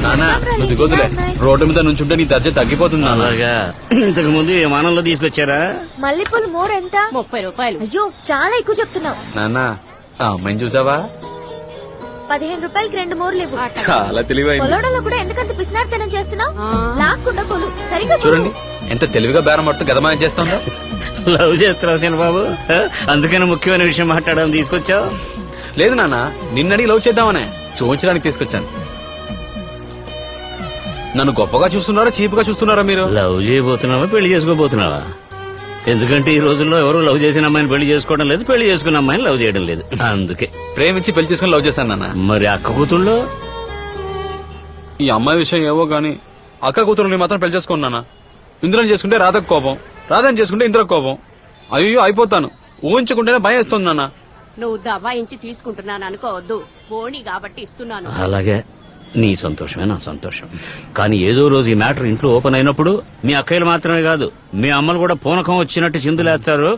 నానా నువ్వు దిగొద్దులే, రోడ్డు మీద నుంచుంటే నీ దర్జ తగ్గిపోతుంది. అలాగా ఇంతకు ముందు విమానంలో తీసుకొచ్చారా? మల్లెపూలు మోర్ ఎంత? 30 రూపాయలు. అయ్యో చాలా ఎక్కువ చెప్తున్నావు. నానా ఆ అమ్మాయిని చూసావా? 15 రూపాయలకి 2 మోర్లు ఇవ్వు. చాలా తెలివైంది. కొలవడంలో కూడా ఎందుకంత పిసినారితనం చేస్తున్నావు? లాక్కుండా కొలు, సరిగ్గా చూడండి ఎంత తెలివిగా బేరం పట్టు గదమాయం చేస్తుందో. లవ్ చేస్తున్నావు చిన్నబాబు, అందుకని ముఖ్యమైన విషయం మాట్లాడడం తీసుకొచ్చావు. లేదు నాన్న, నిన్నడిగి లవ్ చేద్దామనే చూపించడానికి తీసుకొచ్చాను. నన్ను గొప్పగా చూస్తున్నారా చీపుగా చూస్తున్నారా మీరు? లవ్ చేయబోతున్నావా పెళ్లి చేసుకోబోతున్నావా? ఎందుకంటే ఈ రోజుల్లో ఎవరు లవ్ చేసిన అమ్మాయిని పెళ్లి చేసుకోవడం లేదు, పెళ్లి చేసుకున్న అమ్మాయిని లవ్ చేయడం లేదు. అందుకే ప్రేమించి పెళ్లి చేసుకుని లవ్ చేశాను నాన్న. మరి అక్క కూతుళ్ళో ఈ అమ్మాయి విషయం ఏవో గాని అక్క కూతురుని మాత్రం పెళ్లి చేసుకున్నానా. ఇంద్రని చేసుకుంటే రాధకు కోపం, రాధని చేసుకుంటే ఇంద్రకు కోపం. అయ్యో అయిపోతాను, ఊహించుకుంటేనే భయం వేస్తుంది నాన్న. నువ్వు దబాయించి తీసుకుంటున్నాను అనుకోవద్దు, బోణి కాబట్టి ఇస్తున్నాను. అలాగే నీ సంతోషమే నా సంతోషం. కానీ ఏదో రోజు ఈ మ్యాటర్ ఇంట్లో ఓపెన్ అయినప్పుడు మీ అక్కయ్యలు మాత్రమే కాదు మీ అమ్మలు కూడా పూనకం వచ్చినట్టు చిందులేస్తారు.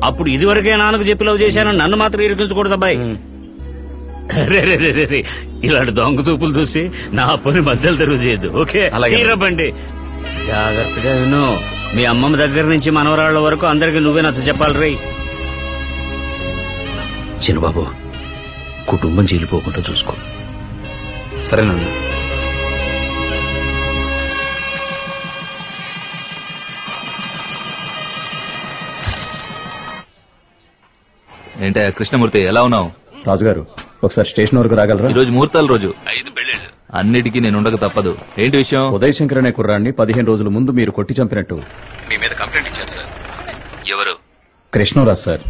అప్పుడు ఇదివరకే నాన్నకు చెప్పి లవ్ చేశానని నన్ను మాత్రం ఇరికించకూడదు అబ్బాయి. రే ఇలాంటి దొంగ చూపులు చూసి నా పని మధ్యలో తెరుగు చేయొద్దు. ఓకే తీరబండి, జాగ్రత్తగా విను. మీ అమ్మమ్మ దగ్గర నుంచి మనవరాళ్ల వరకు అందరికి నువ్వే నచ్చ చెప్పాలి రే. చిన్నబాబు కుటుంబం చీలిపోకుండా చూసుకో. సరేనండి. ఏంటా కృష్ణమూర్తి ఎలా ఉన్నావు? రాజుగారు ఒకసారి స్టేషన్ వరకు రాగలరా? ఈ రోజు ముహూర్తాల రోజు, 5 పెళ్లిళ్ళు, అన్నిటికీ నేను ఉండక తప్పదు. ఏంటి విషయం? ఉదయ్ శంకర్ అనే కుర్రాన్ని 15 రోజుల ముందు మీరు కొట్టి చంపినట్టు మీ మీద కంప్లైంట్ ఇచ్చారు సార్. ఎవరు? కృష్ణరాజ్ సార్.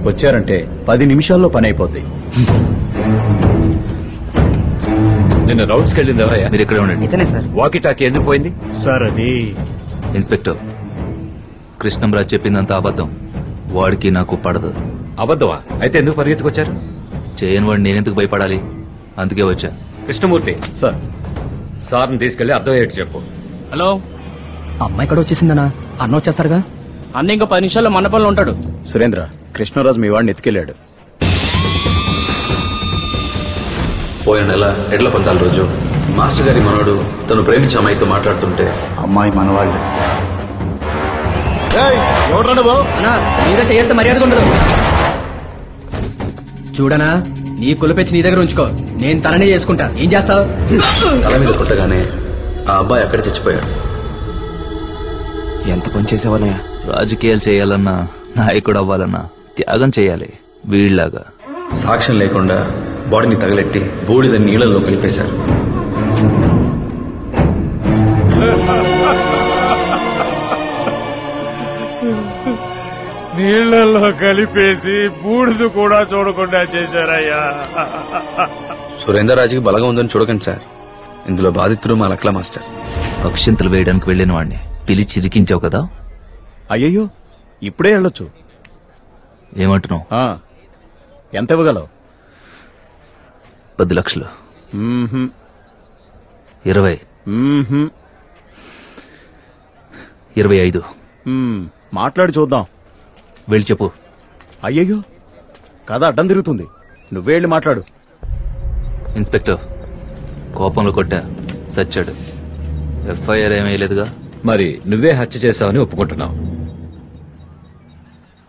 వచ్చారంటే 10 నిమిషాల్లో పని అయిపోద్ది. నిన్న రౌండ్స్కి వెళ్ళింది ఎవరయ్యా? మీరు ఇక్కడే ఉండండి. ఇతనే సార్. వాకీ టాకీ ఎందుకు పోయింది సార్? అది ఇన్స్పెక్టర్ కృష్ణంరాజ్ చెప్పిందంతా అబద్ధం. వాడికి నాకు పడదు. అబద్ధమా? అయితే ఎందుకు పరిగెత్తుకొచ్చారు? చేయని వాడిని నేనెందుకు భయపడాలి? అందుకే వచ్చా. కృష్ణమూర్తి సార్, సార్ని తీసుకెళ్లి అర్థమయ్యేట్టు చెప్పు. హలో, అమ్మాయి కూడా వచ్చేసిందనా? అన్న వచ్చేస్తారుగా? అన్న ఇంకా 10 నిమిషాల్లో మండపంలో ఉంటాడు. సురేంద్ర, కృష్ణరాజు మీ వాడిని ఎత్తుకెళ్లాడు. పోయిన నెల ఎడ్ల పందాల రోజు మాస్టర్ గారి మనోడు తను ప్రేమించే అమ్మాయితో మాట్లాడుతుంటే అమ్మాయి మనవాళ్ళు మీరే చేస్తే మర్యాదగా ఉండదు. చూడనా, నీ కులపెచ్చి నీ దగ్గర ఉంచుకో, నేను తననే చేసుకుంటా. ఏం చేస్తావు? తల మీద కొట్టగానే ఆ అబ్బాయి అక్కడ చచ్చిపోయాడు. ఎంత పని చేసేవాళ్ళయా? రాజకీయాలు చేయాలన్నా నాయకుడు అవ్వాలన్నా త్యాగం చేయాలి వీళ్లాగా. సాక్ష్యం లేకుండా బాడీని తగలెట్టి బూడిద నీళ్లలో కలిపేశారు. నీళ్లలో కలిపేసి బూడిద కూడా చూడకుండా చేశారయ్యా. సురేందర్రాజుకి బలంగా ఉందని చూడకండి సార్, ఇందులో బాధితుడు మా లక్ల మాస్టర్. అక్షింతలు వేయడానికి వెళ్లిన వాడిని పిలిచి ఇరికించావు కదా. అయ్యయ్యో, ఇప్పుడే వెళ్ళొచ్చు. ఏమంటున్నావు? ఎంత ఇవ్వగలవు? 10 లక్షలు. 20. 25. మాట్లాడి చూద్దాం. వెళ్ళి చెప్పు. అయ్యయ్యో, కథ అడ్డం తిరుగుతుంది. నువ్వే వెళ్ళి మాట్లాడు. ఇన్స్పెక్టర్, కోపంలో కొట్టా, సచ్చాడు. ఎఫ్ఐఆర్ ఏమేయలేదుగా? మరి నువ్వే హత్య చేశావని ఒప్పుకుంటున్నావు.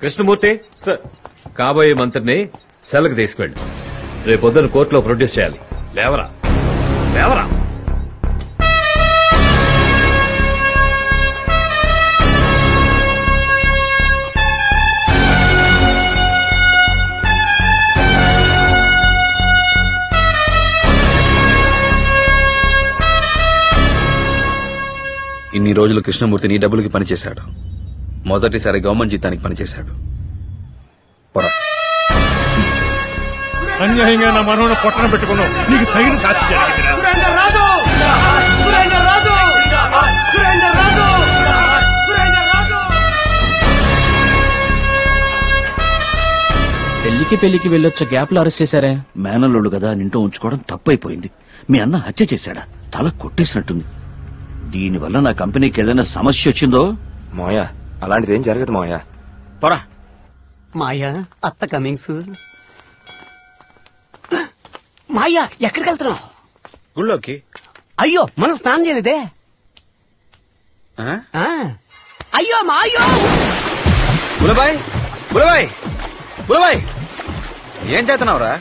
కృష్ణమూర్తి సార్, కాబోయే మంత్రిని సెలకు తీసుకెళ్ళి రేపొద్దున కోర్టులో ప్రొడ్యూస్ చేయాలి. లేవరా లేవరా. ఇన్ని రోజులు కృష్ణమూర్తి నీ డబ్బులకి పనిచేశాడు. మొదటిసారి గవర్నమెంట్ జీతానికి పనిచేశాడు. అన్యాయంగా నా మనోడు పొట్టన పెట్టుకున్నావు. నీకు తగిన శాస్తి జరిగింది. పెళ్లికి వెళ్ళొచ్చే గ్యాప్ లో అరెస్ట్ చేశారే. మేనల్లోడు కదా నింటూ ఉంచుకోవడం తప్పైపోయింది. మీ అన్న హత్య చేశాడా? తల కొట్టేసినట్టుంది. దీనివల్ల నా కంపెనీకి ఏదైనా సమస్య వచ్చిందో? మోయా, అలాంటిదేం జరగదు మోయా. పరా. మాయా, అత్త కమింగ్స్. మాయ్యా ఎక్కడికి వెళ్తున్నావు? గుళ్ళోకి. అయ్యో మనం స్నానం చేయలేదే. అయ్యో మాయ్యో. బులబాయ్ బులబాయ్ బులబాయ్ ఏం చేస్తున్నావురా?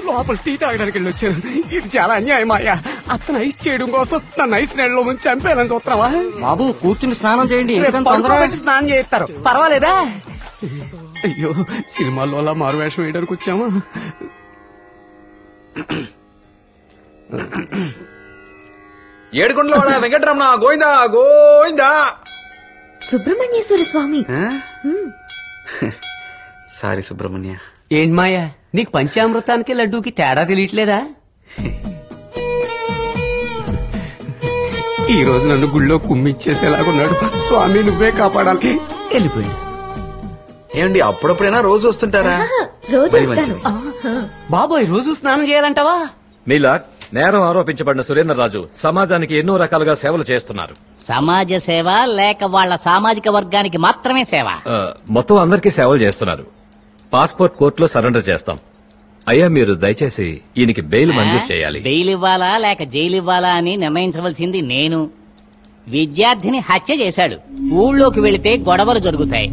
లోపల టీ తాగడానికి వెళ్ళి వచ్చాను. ఇది చాలా అన్యాయం మాయ్యా. అతను ఐస్ చేయడం కోసం నన్ను ఐస్ నీళ్ళలో ముంచి చంపేయాలని చూస్తున్నావా? బాబు కూర్చుని స్నానం చేయండి. స్నానం చేస్తారు పర్వాలేదా? అయ్యో సినిమాల్లో అలా మారువేషం వేయడానికి వచ్చామా? ఏడుకొండల వాడ వెంకటరమణ గోవిందా గోవిందా. సుబ్రహ్మణ్యేశ్వర స్వామి. సారీ సుబ్రహ్మణ్య. ఏంటి మాయా నీకు పంచామృతానికి లడ్డూకి తేడా తెలియట్లేదా? ఈ రోజు నన్ను గుళ్ళో కుమ్మిచ్చేసేలాగున్నాడు. స్వామి నువ్వే కాపాడాలి. వెళ్ళిపోయింది. ఏమండి అప్పుడప్పుడైనా రోజు వస్తుంటారా? రోజు వస్తాను. బాబోయ్ రోజు స్నానం చేయాలంటావా? మీలా నేరం ఆరోపించబడిన సురేంద్రరాజు సమాజానికి ఎన్నో రకాలుగా సేవలు చేస్తున్నారు. సమాజ సేవ లేక వాళ్ళ సామాజిక వర్గానికి మాత్రమే సేవ? మొత్తం అందరికీ సేవలు చేస్తున్నారు. పాస్పోర్ట్ కోర్టులో సరెండర్ చేస్తాం. అయ్యా మీరు దయచేసి ఈయనకి బెయిల్ మంజూరు చేయాలి. బెయిల్ ఇవ్వాలా లేక జైలు ఇవ్వాలా అని నిర్ణయించవలసింది నేను. విద్యార్థిని హత్య చేశాడు. ఊళ్ళోకి వెళితే గొడవలు జరుగుతాయి.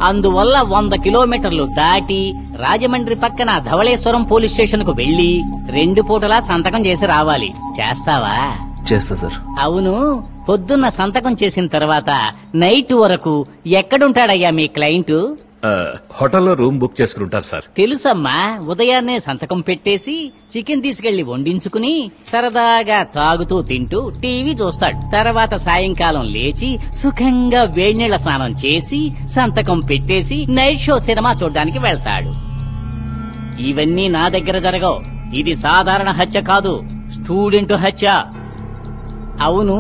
అందువల్ల 100 కిలోమీటర్లు దాటి రాజమండ్రి పక్కన ధవళేశ్వరం పోలీస్ స్టేషన్ కు వెళ్లి 2 పూటలా సంతకం చేసి రావాలి. చేస్తావా? చేస్తా సార్. అవును, పొద్దున్న సంతకం చేసిన తర్వాత నైట్ వరకు ఎక్కడుంటాడయ్యా మీ క్లయింట్? హోటల్లో రూమ్ బుక్ చేసుకుంటారు సార్. తెలుసమ్మా, ఉదయాన్నే సంతకం పెట్టేసి చికెన్ తీసుకెళ్లి వండించుకుని సరదాగా తాగుతూ తింటూ టీవీ చూస్తాడు. తర్వాత సాయంకాలం లేచి సుఖంగా వేడినీళ్ల స్నానం చేసి సంతకం పెట్టేసి నైట్ షో సినిమా చూడ్డానికి వెళ్తాడు. ఇవన్నీ నా దగ్గర జరగవు. ఇది సాధారణ హత్య కాదు, స్టూడెంట్ హత్య. అవును,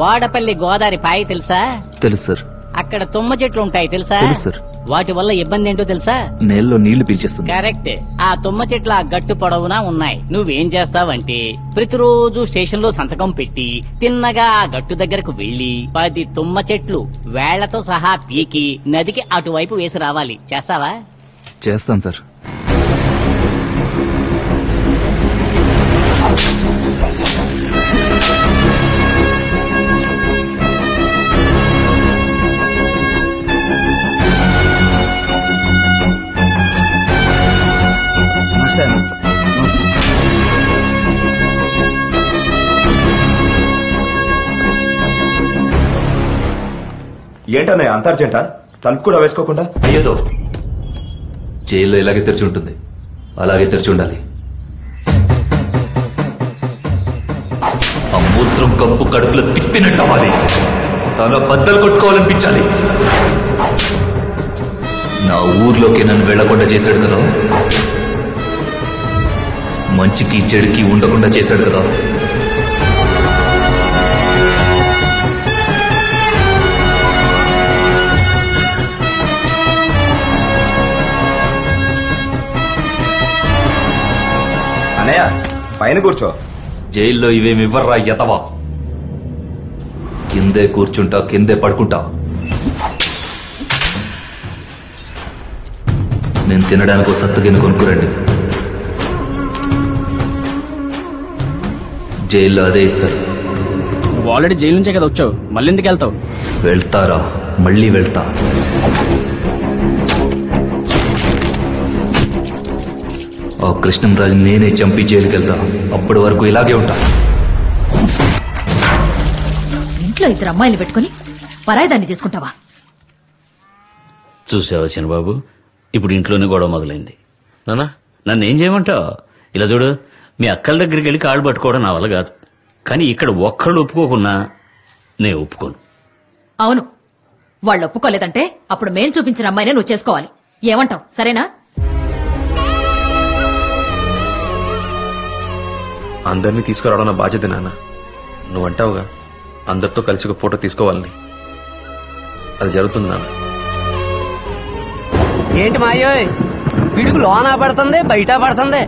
వాడపల్లి గోదావరి పాయ తెలుసా? తెలుసు సార్. అక్కడ తుమ్మ చెట్లు ఉంటాయి తెలుసా? తెలుసు సార్. వాటి వల్ల ఇబ్బంది ఏంటో తెలుసా? నేలలో నీళ్లు పీల్చేస్తుంది. కరెక్ట్. ఆ తుమ్మ చెట్లు ఆ గట్టు పొడవునా ఉన్నాయి. నువ్వేం చేస్తావంటే ప్రతిరోజు స్టేషన్ లో సంతకం పెట్టి తిన్నగా ఆ గట్టు దగ్గరకు వెళ్లి 10 తుమ్మ చెట్లు వేళ్లతో సహా పీకి నదికి అటువైపు వేసి రావాలి. చేస్తావా? చేస్తాను సార్. ఏంటన్నయ్య అంత అర్జెంటా? తలుపు కూడా వేసుకోకుండా? అయ్యేదో జైల్లో ఇలాగే తెరిచి ఉంటుంది, అలాగే తెరిచి ఉండాలి. ఆ మూత్రం కంపు కడుపులో తిప్పినట్టవ్వాలి. తల బద్దలు కొట్టుకోవాలనిపించాలి. నా ఊర్లోకి నన్ను వెళ్లకుండా చేశాడు కదా, మంచికి చెడుకి ఉండకుండా చేశాడు కదా. అన్నయ్య పైన కూర్చో. జైల్లో ఇవేమి ఇవ్వర్రా ఎతవా. కిందే కూర్చుంటా, కిందే పడుకుంటా. నేను తినడానికి సత్తుగిని కొనుక్కురండి. జైల్లో అదే ఇస్తారు. నువ్వు ఆల్రెడీ జైలు నుంచే కదా వచ్చావు, మళ్ళీ ఎందుకు వెళ్తావు? వెళ్తారా? మళ్ళీ వెళ్తా. ఆ కృష్ణంరాజు నేనే చంపి జైలుకి వెళ్తా. అప్పటి వరకు ఇలాగే ఉంటా. ఇంట్లో 2 అమ్మాయిలు పెట్టుకుని పరాయిదాన్ని చేసుకుంటావా? చూసావా చిన్నబాబు, ఇప్పుడు ఇంట్లోనే గొడవ మొదలైంది. నానా నన్ను ఏం చేయమంటావు? ఇలా చూడు, మీ అక్కల దగ్గరికి వెళ్ళి కాళ్ళు పట్టుకోవడం నా వల్ల కాదు. కానీ ఇక్కడ ఒక్కళ్ళు ఒప్పుకోకున్నా నేను ఒప్పుకోను. అవును, వాళ్ళు ఒప్పుకోలేదంటే అప్పుడు మేం చూపించిన అమ్మాయినే నువ్వు చేసుకోవాలి. ఏమంటావు? సరేనా? అందరినీ తీసుకురావడం నా బాధ్యత నాన్న. నువ్వు అంటావుగా అందరితో కలిసి ఒక ఫోటో తీసుకోవాలని. అది జరుగుతుంది నాన్న. ఏంటి మాయోయ్, పిడుగు లోనా పడుతుంది బయట పడుతుంది.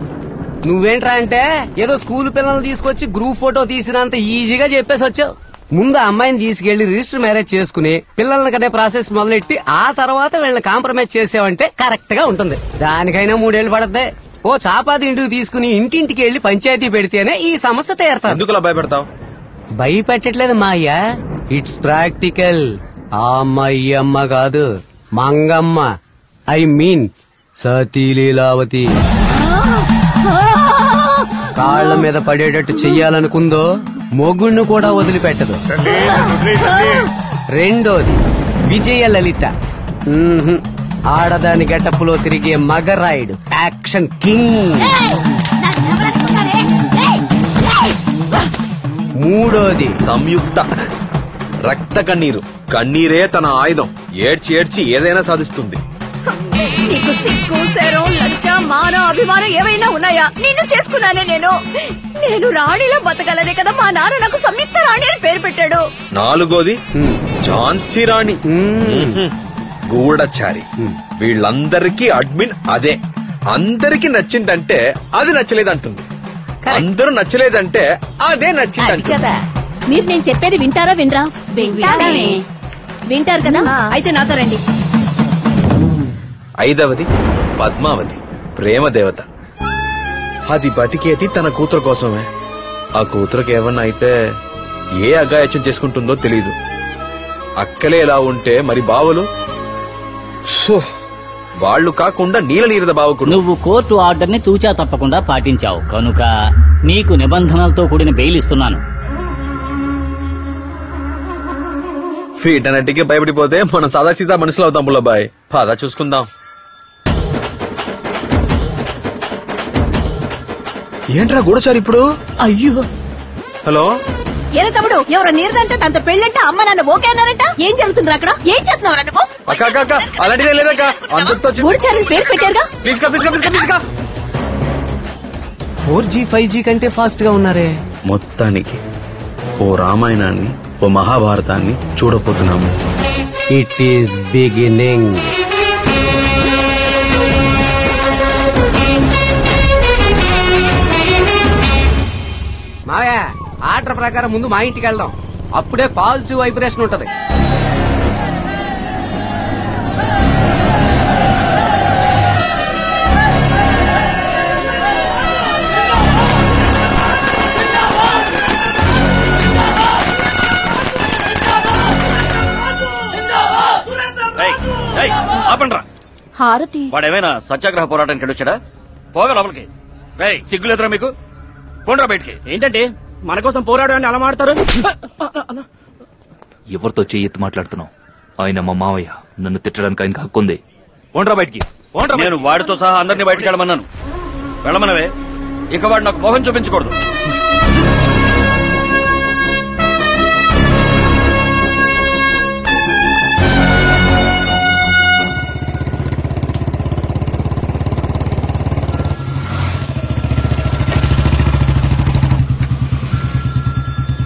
నువ్వేంట్రా అంటే ఏదో స్కూల్ పిల్లల్ని తీసుకొచ్చి గ్రూప్ ఫోటో తీసినంత ఈజీగా చెప్పేసి వచ్చావు. ముందు అమ్మాయిని తీసుకెళ్లి రిజిస్టర్ మ్యారేజ్ చేసుకుని పిల్లల్ని కనే ప్రాసెస్ మొదలెట్టి ఆ తర్వాత వీళ్ళని కాంప్రమైజ్ చేసావంటే కరెక్ట్ గా ఉంటుంది. దానికైనా 3 ఏళ్లు పడద్దే. ఓ చాపాది ఇంటికి తీసుకుని ఇంటింటికి వెళ్లి పంచాయతీ పెడితేనే ఈ సమస్య తీరతాను. ఎందుకు భయపెడతావు? భయపెట్టట్లేదు మాయ్యా, ఇట్స్ ప్రాక్టికల్. ఆ అమ్మ ఈ అమ్మ కాదు, మంగమ్మ, ఐ మీన్ సతీ లీలావతి. కాళ్ల మీద పడేటట్టు చెయ్యాలనుకుందో మొగుణ్ణి కూడా వదిలిపెట్టదు. రెండోది విజయ లలిత, ఆడదాని గెటప్పులో తిరిగే మగరాయుడు, యాక్షన్ కింగ్. మూడోది సంయుక్త, రక్త కన్నీరు. కన్నీరే తన ఆయుధం. ఏడ్చి ఏడ్చి ఏదైనా సాధిస్తుంది. నీకు సిగ్గు, శరం, లంచ, మాన, అభిమానం ఏవైనా ఉన్నాయా? నిన్ను చేసుకున్నానే నేను రాణిలో బతకలనే కదా మా నాన్న నాకు సంయుక్త రాణి అని పేరు పెట్టాడు. నాలుగోది ఝాన్సీ రాణి, గూఢచారి. వీళ్ళందరికీ అడ్మిన్ అదే. అందరికి నచ్చిందంటే అది నచ్చలేదంటుంది, అందరూ నచ్చలేదంటే అదే నచ్చిందంట కదా. మీరు నేను చెప్పేది వింటారా వినరా? వింటారు కదా, అయితే నాతో రండి. ఐదవది పద్మావతి, ప్రేమ దేవత. అది బతికేది తన కూతురు కోసమే. ఆ కూతురుకి ఏమన్నా అయితే ఏ అగాయత్యం చేసుకుంటుందో తెలీదు. అక్కలే ఎలా ఉంటే మరి బావలు వాళ్ళు కాకుండా నీల నీరద బావకుడు. నువ్వు కోర్టు ఆర్డర్ ని తూచా తప్పకుండా పాటించావు కనుక నీకు నిబంధనలతో కూడిన బెయిల్ ఇస్తున్నాను. వీటన్నిటికీ భయపడిపోతే మనం సదాసీదా మనుషులు అవుతాం బుల్లబాయ్. పద చూసుకుందాం. ఏంట్రా గూఢచారి ఇప్పుడు? అయ్యో. హలో ఏరా తమ్ముడు, ఎవరో నీరదంటే తనతో పెళ్ళంటే అమ్మ నాన్న ఓకే అన్నారంట. ఏం జరుగుతుంది అక్కడ? ఏం చేస్తున్నావు నువ్వు? అక్క అలాంటిదే లేదక్క. గూఢచారి పేరు పెట్టారుగా. 4G 5G కంటే ఫాస్ట్ గా ఉన్నారే. మొత్తానికి ఓ రామాయణాన్ని, ఓ మహాభారతాన్ని చూడబోతున్నాము. It is beginning. మావయ్య, ఆర్డర్ ప్రకారం ముందు మా ఇంటికి వెళ్దాం. అప్పుడే పాజిటివ్ వైబ్రేషన్ ఉంటది. హారతి వాడేమైనా సత్యాగ్రహ పోరాటానికి వెళ్ళొచ్చాడా? పోగా లోపలికి. సిగ్గులేదురా మీకు? పోండ్రా బయటికి. ఏంటంటే మన కోసం పోరాడు అని అలా మాడతారు. ఎవరితో చెయ్యెత్తి మాట్లాడుతున్నావు? ఆయన మా మావయ్య. నన్ను తిట్టడానికి ఆయనకు హక్కు ఉంది. పోండ్రా బయటికి. నేను వాడితో సహా అందరినీ బయటికి వెళ్ళమన్నాను. వెళ్ళమనవే. ఇక వాడు నాకు మొహం చూపించకూడదు.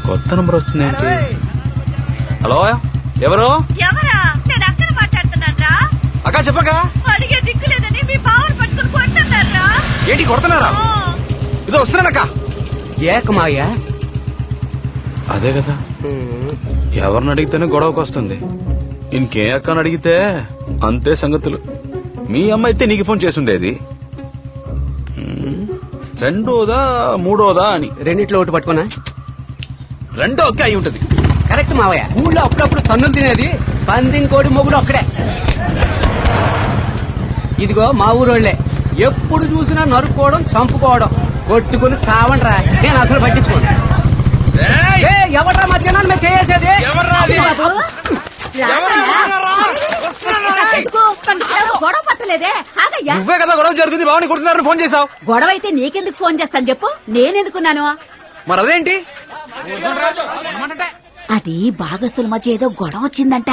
కొత్త నంబర్ వస్తుంది. హలో, ఎవరు? నేను అక్కడ మాట్లాడుతున్నారా? అక్క చెప్పక. అడిగే దిక్కు లేదని మీ బావను పట్టుకుని కొడుతున్నారా? ఏంటి కొడుతున్నారా? ఇదో వస్తున్నానక్క. ఏకమాయ అదే కదా, ఎవరిని అడిగితేనే గొడవకు వస్తుంది. ఇంకే అక్కని అడిగితే అంతే సంగతులు. మీ అమ్మ అయితే నీకు ఫోన్ చేసుండేది. రెండోదా మూడోదా అని. రెండిట్లో ఒకటి పట్టుకున్నా. రెండో ఒకే అయి ఉంటది. కరెక్ట్ మావయ్య. ఊళ్ళో అప్పుడప్పుడు తన్నులు తినేది పందిని కోడి మొగుడు ఒక్కడే. ఇదిగో మా ఊరోళ్లే. ఎప్పుడు చూసినా నరుక్కోవడం, చంపుకోవడం, కొట్టుకుని చావండ్రా. నేను అసలు పట్టించుకోండి. ఎవడ్రా మా చిన్నాన్ని మేము చేసేది? గొడవ పట్టలేదే. నువ్వే కదా గొడవ జరుగుతుంది బావని కొడుతున్నారని ఫోన్ చేసావు. గొడవ అయితే నీకెందుకు ఫోన్ చేస్తాను చెప్పు. నేనెందుకున్నాను? మరి అదేంటి? అది భాగస్తుల మధ్య ఏదో గొడవ వచ్చిందంట.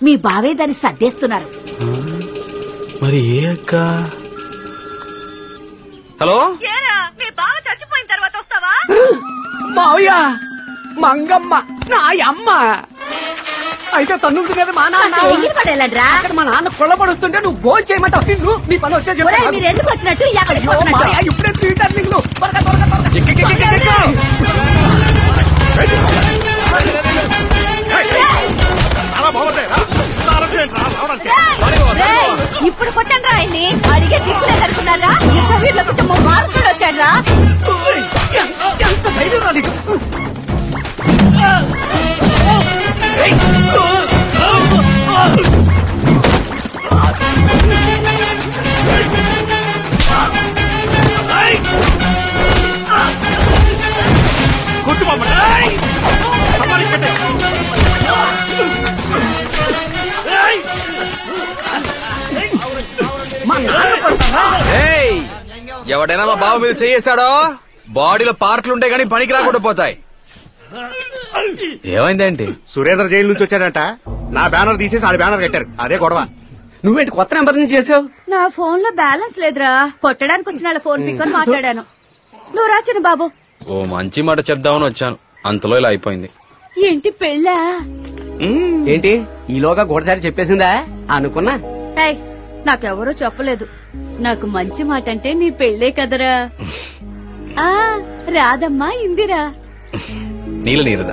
మీ బావే దాన్ని సర్దేస్తున్నారు. మరి ఏ అక్క? హలో, మీ బావ చచ్చిపోయిన తర్వాత వస్తావా? మావయ్య, మంగమ్మ నా అమ్మ. అయితే తన్నులు తినేది మా నాన్న. పడేలాడ్రా. మా నాన్న కొల్లబడుస్తుంటే నువ్వు భోజనం చేయమంటావు. నిన్ను నీ పని వచ్చే మీరు ఎందుకు వచ్చినట్టు? ఇప్పుడే త్వరగా ఇప్పుడు కొట్టండి ఆయన్ని. అడిగే దిక్కులే కడుతున్నారా? వీళ్ళ కుటుంబం ఎవడైనా మా బావ మీద చేయేశాడో బాడీలో పార్ట్లు ఉంటాయి కానీ పనికి రాకుండా పోతాయి. ఏమైందేంటి? సురేంద్ర జైలు నుంచి వచ్చాడంట. నా బ్యానర్ తీసేసి ఆడి బ్యానర్ కట్టారు. అదే గొడవ. నువ్వేంటి కొత్త నెంబర్ నుంచి చేసావు? నా ఫోన్ లో బ్యాలెన్స్ లేదురా. కొట్టడానికి వచ్చిన వాళ్ళ ఫోన్ పిక్కొని మాట్లాడాను. నువ్వు రాచిన బాబు. ఓ మంచి మాట చెప్దామని వచ్చాను, అంతలో ఇలా అయిపోయింది. ఏంటి పెళ్ళా? ఏంటి ఈలోగా గోడసారి చెప్పేసిందా అనుకున్నా. ఏయ్, నాకెవరూ చెప్పలేదు. నాకు మంచి మాట అంటే నీ పెళ్ళే కదరా. ఆ రాదమ్మా ఇందిరా. నీల నీరద.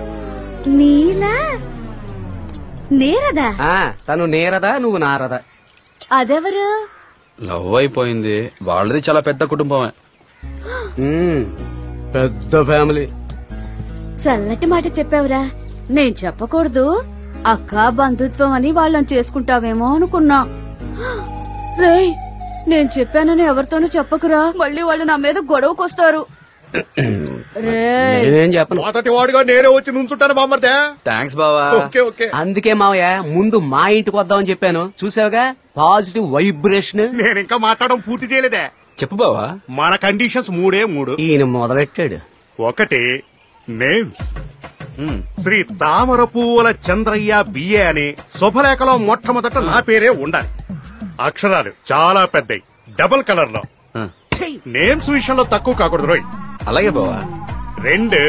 నీలా నీరదా? తను నేరదా, నువ్వు నారదా? అదెవరు? లవ్ అయిపోయింది. వాళ్ళది చాలా పెద్ద కుటుంబమే. పెద్ద ఫ్యామిలీ. చల్లటి మాట చెప్పావురా. నేను చెప్పకూడదు. అక్క బంధుత్వం అని వాళ్ళని చేసుకుంటావేమో అనుకున్నా. రేయ్, నేను చెప్పానని ఎవరితోనూ చెప్పకురా. మళ్ళీ వాళ్ళు నా మీద గొడవకొస్తారు. నేనేం చెప్పను. మొదటి వాడుగా నేనే వచ్చి నుంచుంటాను బామ్మర్దే. థ్యాంక్స్ బావా. అందుకే మావయ్య ముందు మా ఇంటికి వద్దామని చెప్పాను. చూసావుగా పాజిటివ్ వైబ్రేషన్. నేను ఇంకా మాట్లాడడం పూర్తి చేయలేదే. చెప్పు బావా. మన కండిషన్స్ 3. ఈయన మొదలెట్టాడు. ఒకటి నేమ్స్. శ్రీ తామర పువ్వుల చంద్రయ్య బిఏ అని శుభలేఖలో మొట్టమొదట నా పేరే ఉండాలి. అక్షరాలు చాలా పెద్దయి, డబుల్ కలర్ లో. నేమ్స్ విషయంలో తక్కువ కాకూడదు రోయ్. అలాగే బావా. 2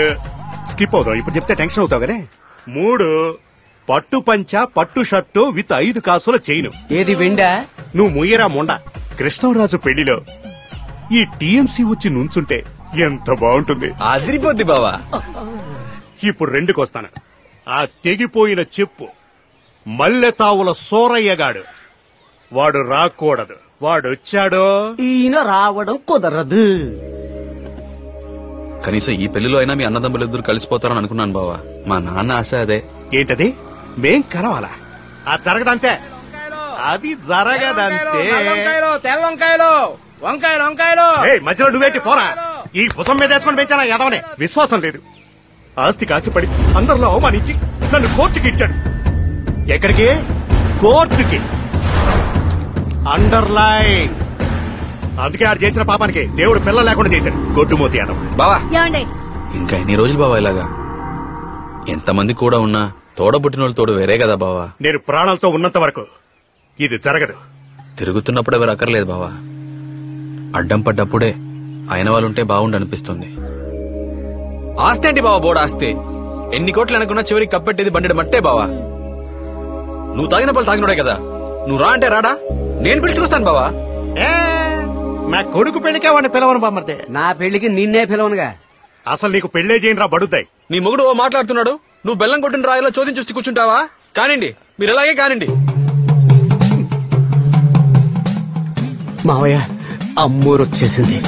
స్కిప్ అవుతావు, ఇప్పుడు చెప్తే టెన్షన్ అవుతావు కదా. 3 పట్టు పంచ పట్టు షర్టు విత్ 5 కాసుల చైను. ఏది వెండా? నువ్వు ముయ్యరా మొండ. కృష్ణరాజు పెళ్లిలో ఈ టీఎంసీ వచ్చి నుంచుంటే ఎంత బాగుంటుంది. అదిరిపోద్ది బావా. ఇప్పుడు 2కి వస్తాను. ఆ తెగిపోయిన చెప్పు మల్లెతావుల సోరయ్యగాడు. వాడు రాకూడదు. వాడొచ్చాడో ఈయన రావడం కుదరదు. కనీసం ఈ పెళ్లిలో అయినా మీ అన్నదమ్ములు ఇద్దరు కలిసిపోతారని అనుకున్నాను బావా. మా నాన్న ఆశ అదే. ఏంటది? మేం కలవాలా? అది జరగదంతే. అది జరగదంతే. తెల్ల వంకాయలు, వంకాయలు వంకాయలు. మధ్యలో నువ్వేంటి పోరా. ఈ భుజం మీద వేసుకొని పెంచానా యాదవనే. విశ్వాసం లేదు. ఆస్తి కాసిపడి అందరిలో అవమానించి నన్ను కోర్టుకి ఇచ్చాడు. ఎక్కడికి? కోర్టుకి. అండర్లైన్. అందుకే ఆడు చేసిన పాపానికి దేవుడు పిల్ల లేకుండా చేశాడు. గొడ్డుమోతి యాదవ్. బావా ఏమండి? ఇంకా ఎన్ని రోజులు బావా ఇలాగా? ఎంతమంది కూడా ఉన్నా తోడబుట్టిన తోడు వేరే కదా బావా. నేను ప్రాణాలతో ఉన్నంత వరకు ఇది జరగదు. తిరుగుతున్నప్పుడు ఎవరు అక్కర్లేదు బావా. అడ్డం పడ్డప్పుడే అయిన వాళ్ళుంటే బాగుండు అనిపిస్తుంది. ఆస్తి ఏంటి బావా? బోర్డు ఆస్తి. ఎన్ని కోట్లు అనుకున్నా చివరికి కప్పెట్టేది బండి మట్టే బావా. నువ్వు తాగిన పళ్ళు తాగినోడే కదా. నువ్వు రా అంటే రాడా? నేను పిలుచుకొస్తాను బావా. నా కొడుకు పెళ్లికే వాడిని పిలవను బామ్మర్దే. నా పెళ్లికి నిన్నే పిలవనుగా. అసలు నీకు పెళ్లే చేయను రా బడుతాయి. నీ మొగుడు ఓ మాట్లాడుతున్నాడు, నువ్వు బెల్లం కొట్టిన రాయిలో చోద్యం చూసి కూర్చుంటావా? కానిండి, మీరు ఎలాగే కానిండి. మావయ్య అమ్మూరు వచ్చేసింది.